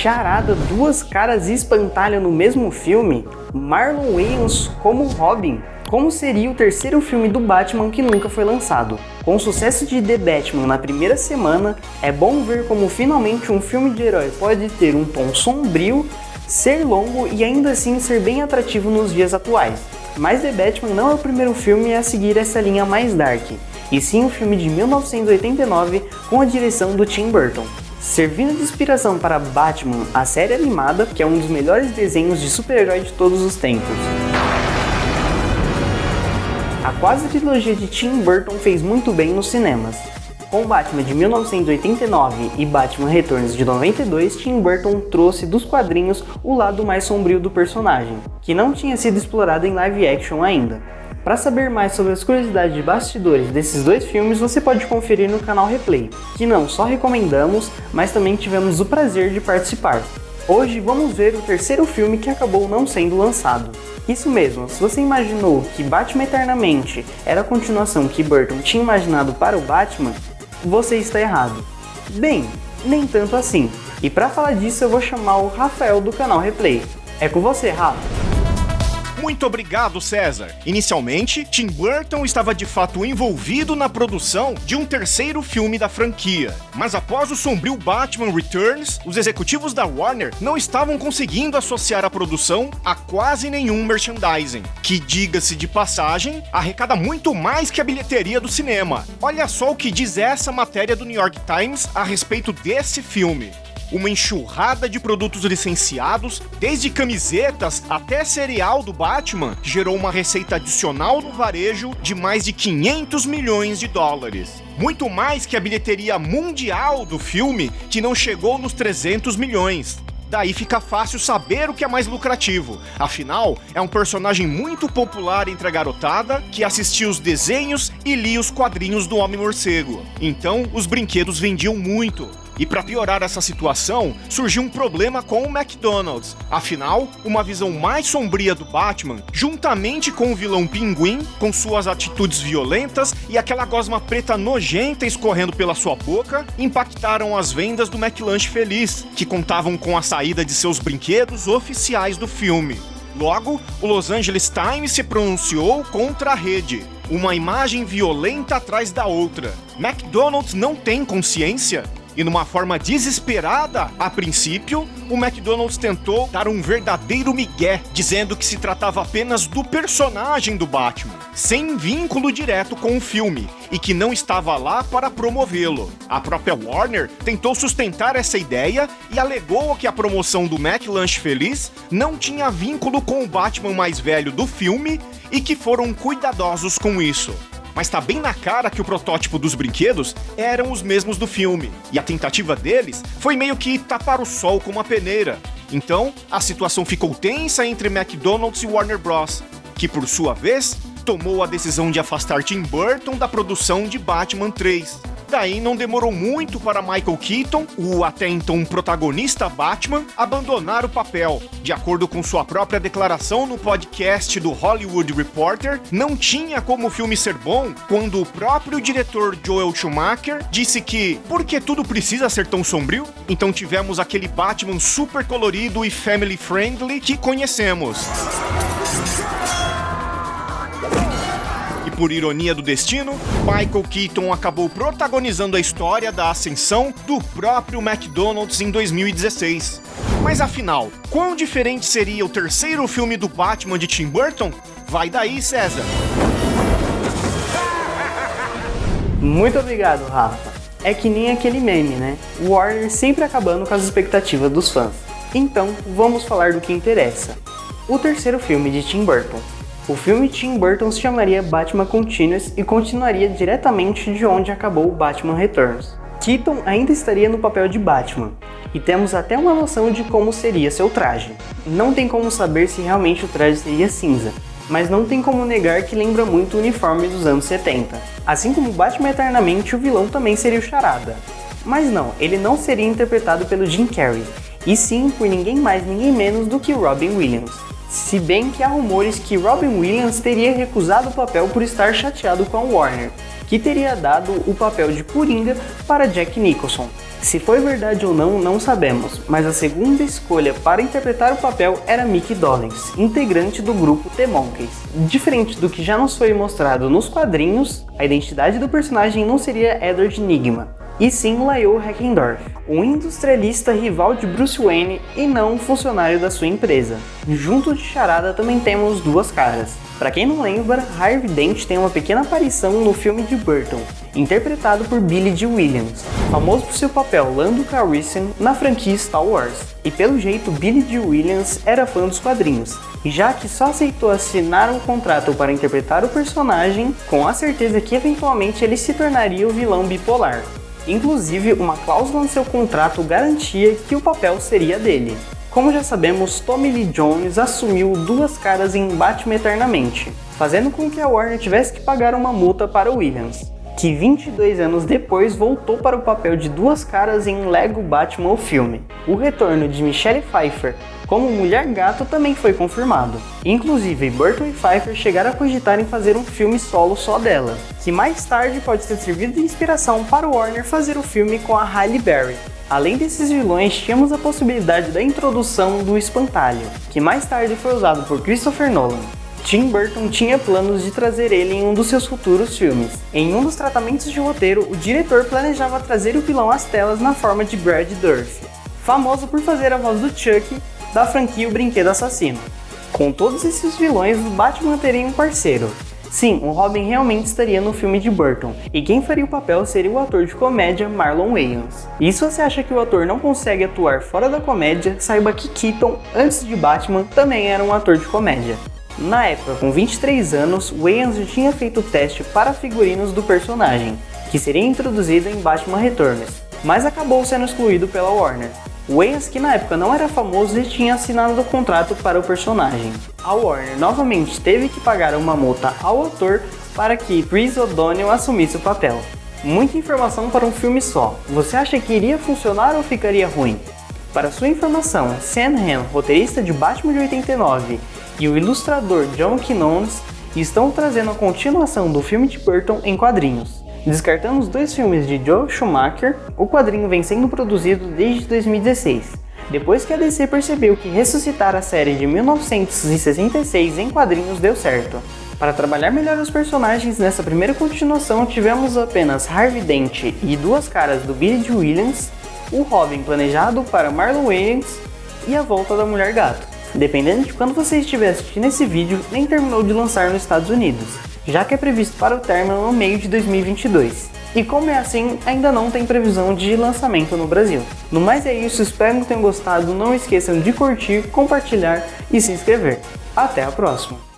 Charada, duas caras e espantalho no mesmo filme? Marlon Wayans como Robin? Como seria o terceiro filme do Batman que nunca foi lançado? Com o sucesso de The Batman na primeira semana, é bom ver como finalmente um filme de herói pode ter um tom sombrio, ser longo e ainda assim ser bem atrativo nos dias atuais. Mas The Batman não é o primeiro filme a seguir essa linha mais dark, e sim o filme de 1989 com a direção do Tim Burton. Servindo de inspiração para Batman, a série animada, que é um dos melhores desenhos de super-herói de todos os tempos. A quase trilogia de Tim Burton fez muito bem nos cinemas. Com Batman de 1989 e Batman Returns de 92, Tim Burton trouxe dos quadrinhos o lado mais sombrio do personagem, que não tinha sido explorado em live action ainda. Para saber mais sobre as curiosidades de bastidores desses dois filmes, você pode conferir no canal Replay, que não só recomendamos, mas também tivemos o prazer de participar. Hoje vamos ver o terceiro filme que acabou não sendo lançado. Isso mesmo, se você imaginou que Batman Eternamente era a continuação que Burton tinha imaginado para o Batman, você está errado. Bem, nem tanto assim. E para falar disso eu vou chamar o Rafael do canal Replay. É com você, Rafa. Muito obrigado, César. Inicialmente, Tim Burton estava de fato envolvido na produção de um terceiro filme da franquia. Mas após o sombrio Batman Returns, os executivos da Warner não estavam conseguindo associar a produção a quase nenhum merchandising, que, diga-se de passagem, arrecada muito mais que a bilheteria do cinema. Olha só o que diz essa matéria do New York Times a respeito desse filme. Uma enxurrada de produtos licenciados, desde camisetas até cereal do Batman, gerou uma receita adicional no varejo de mais de 500 milhões de dólares. Muito mais que a bilheteria mundial do filme, que não chegou nos 300 milhões. Daí fica fácil saber o que é mais lucrativo. Afinal, é um personagem muito popular entre a garotada que assistia os desenhos e lia os quadrinhos do Homem-Morcego. Então, os brinquedos vendiam muito. E para piorar essa situação, surgiu um problema com o McDonald's. Afinal, uma visão mais sombria do Batman, juntamente com o vilão Pinguim, com suas atitudes violentas e aquela gosma preta nojenta escorrendo pela sua boca, impactaram as vendas do McLanche Feliz, que contavam com a saída de seus brinquedos oficiais do filme. Logo, o Los Angeles Times se pronunciou contra a rede. Uma imagem violenta atrás da outra. McDonald's não tem consciência? E numa forma desesperada, a princípio, o McDonald's tentou dar um verdadeiro migué, dizendo que se tratava apenas do personagem do Batman, sem vínculo direto com o filme, e que não estava lá para promovê-lo. A própria Warner tentou sustentar essa ideia e alegou que a promoção do McLanche Feliz não tinha vínculo com o Batman mais velho do filme e que foram cuidadosos com isso. Mas tá bem na cara que o protótipo dos brinquedos eram os mesmos do filme, e a tentativa deles foi meio que tapar o sol com uma peneira. Então, a situação ficou tensa entre McDonald's e Warner Bros., que por sua vez, tomou a decisão de afastar Tim Burton da produção de Batman 3. Daí não demorou muito para Michael Keaton, o até então protagonista Batman, abandonar o papel. De acordo com sua própria declaração no podcast do Hollywood Reporter, não tinha como o filme ser bom quando o próprio diretor Joel Schumacher disse que por que tudo precisa ser tão sombrio? Então tivemos aquele Batman super colorido e family friendly que conhecemos. Por ironia do destino, Michael Keaton acabou protagonizando a história da ascensão do próprio McDonald's em 2016. Mas afinal, quão diferente seria o terceiro filme do Batman de Tim Burton? Vai daí, César! Muito obrigado, Rafa. É que nem aquele meme, né? Warner sempre acabando com as expectativas dos fãs. Então, vamos falar do que interessa. O terceiro filme de Tim Burton. O filme Tim Burton se chamaria Batman Continuous e continuaria diretamente de onde acabou o Batman Returns. Keaton ainda estaria no papel de Batman, e temos até uma noção de como seria seu traje. Não tem como saber se realmente o traje seria cinza, mas não tem como negar que lembra muito o uniforme dos anos 70. Assim como Batman Eternamente, o vilão também seria o Charada. Mas não, ele não seria interpretado pelo Jim Carrey, e sim por ninguém mais ninguém menos do que Robin Williams. Se bem que há rumores que Robin Williams teria recusado o papel por estar chateado com a Warner, que teria dado o papel de Coringa para Jack Nicholson. Se foi verdade ou não, não sabemos, mas a segunda escolha para interpretar o papel era Mickey Dolenz, integrante do grupo The Monkees. Diferente do que já nos foi mostrado nos quadrinhos, a identidade do personagem não seria Edward Nygma, e sim Lyle Heckendorf, um industrialista rival de Bruce Wayne e não um funcionário da sua empresa. Junto de Charada também temos Duas Caras. Para quem não lembra, Harvey Dent tem uma pequena aparição no filme de Burton, interpretado por Billy Dee Williams, famoso por seu papel Lando Calrissian na franquia Star Wars. E pelo jeito, Billy Dee Williams era fã dos quadrinhos, já que só aceitou assinar um contrato para interpretar o personagem com a certeza que eventualmente ele se tornaria o vilão bipolar. Inclusive, uma cláusula no seu contrato garantia que o papel seria dele. Como já sabemos, Tommy Lee Jones assumiu Duas Caras em Batman Eternamente, fazendo com que a Warner tivesse que pagar uma multa para Williams, que 22 anos depois voltou para o papel de Duas Caras em Lego Batman o filme. O retorno de Michelle Pfeiffer como Mulher Gato também foi confirmado. Inclusive, Burton e Pfeiffer chegaram a cogitar em fazer um filme solo só dela, que mais tarde pode ter servido de inspiração para o Warner fazer o filme com a Halle Berry. Além desses vilões, tínhamos a possibilidade da introdução do Espantalho, que mais tarde foi usado por Christopher Nolan. Tim Burton tinha planos de trazer ele em um dos seus futuros filmes. Em um dos tratamentos de roteiro, o diretor planejava trazer o vilão às telas na forma de Brad Dourif, famoso por fazer a voz do Chuck da franquia O Brinquedo Assassino. Com todos esses vilões, o Batman teria um parceiro. Sim, o Robin realmente estaria no filme de Burton, e quem faria o papel seria o ator de comédia Marlon Wayans. E se você acha que o ator não consegue atuar fora da comédia, saiba que Keaton, antes de Batman, também era um ator de comédia. Na época, com 23 anos, Wayans já tinha feito o teste para figurinos do personagem, que seria introduzido em Batman Returns, mas acabou sendo excluído pela Warner. Wayans, que na época não era famoso, e tinha assinado o contrato para o personagem. A Warner novamente teve que pagar uma multa ao ator para que Chris O'Donnell assumisse o papel. Muita informação para um filme só. Você acha que iria funcionar ou ficaria ruim? Para sua informação, Sam Hamm, roteirista de Batman de 89, e o ilustrador John Quinones estão trazendo a continuação do filme de Burton em quadrinhos. Descartando os dois filmes de Joel Schumacher, o quadrinho vem sendo produzido desde 2016, depois que a DC percebeu que ressuscitar a série de 1966 em quadrinhos deu certo. Para trabalhar melhor os personagens nessa primeira continuação, tivemos apenas Harvey Dent e Duas Caras do Billy Dee Williams, o Robin planejado para Marlon Wayans e a volta da Mulher Gato. Dependendo de quando você estiver assistindo esse vídeo, nem terminou de lançar nos Estados Unidos, já que é previsto para o término no meio de 2022. E como é assim, ainda não tem previsão de lançamento no Brasil. No mais é isso, espero que tenham gostado, não esqueçam de curtir, compartilhar e se inscrever. Até a próxima!